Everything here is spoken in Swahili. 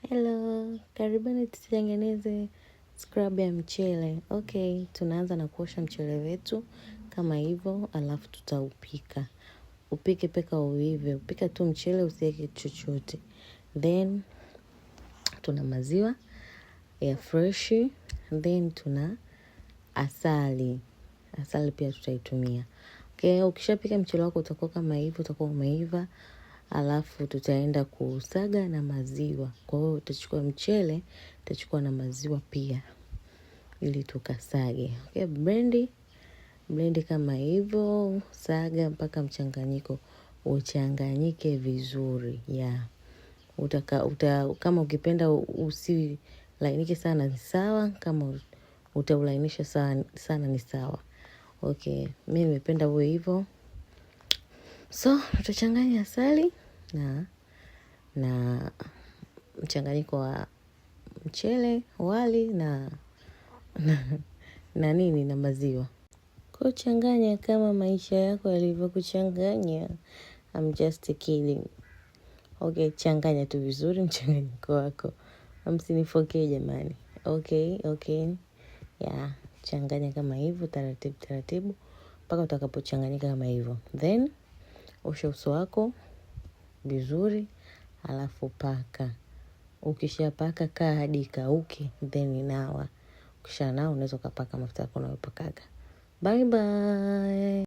Hello, karibuni tutengeneze scrub ya mchele. Okay, tunaanza na kuosha mchele wetu kama hivyo, alafu tutaupika. Upike peka uive, upika tu mchele usiweke chochote. Then tuna maziwa ya fresh, then tuna asali. Asali pia tutaitumia. Okay, ukishapika mchele wako utakuwa kama hivyo, utakuwa umeiva. Alafu tutaenda kusaga na maziwa. Kwa hiyo utachukua mchele, utachukua na maziwa pia ili tukasage. Okay, blendi kama hivyo, saga mpaka mchanganyiko uchanganyike vizuri. Kama ukipenda usilainike sana ni sawa, kama utaulainisha sana ni sawa. Okay, mimi nimependa uwe hivyo. So, tutachanganya asali na mchanganyiko wa mchele, wali na maziwa. Kuchanganya kama maisha yako yalivyokuchanganya. I'm just kidding. Okay, changanya tu vizuri mchanganyiko wako. Msinifokee jamani. Okay. Yeah, changanya kama hivyo, taratibu. Mpaka utakapochanganyika kama hivyo. Then, osha uso wako vizuri, alafu paka. Ukishapaka kaa hadi ikauke, then nawa. Ukishanawa unaweza ukapaka mafuta yako unayopakaga. Bye bye.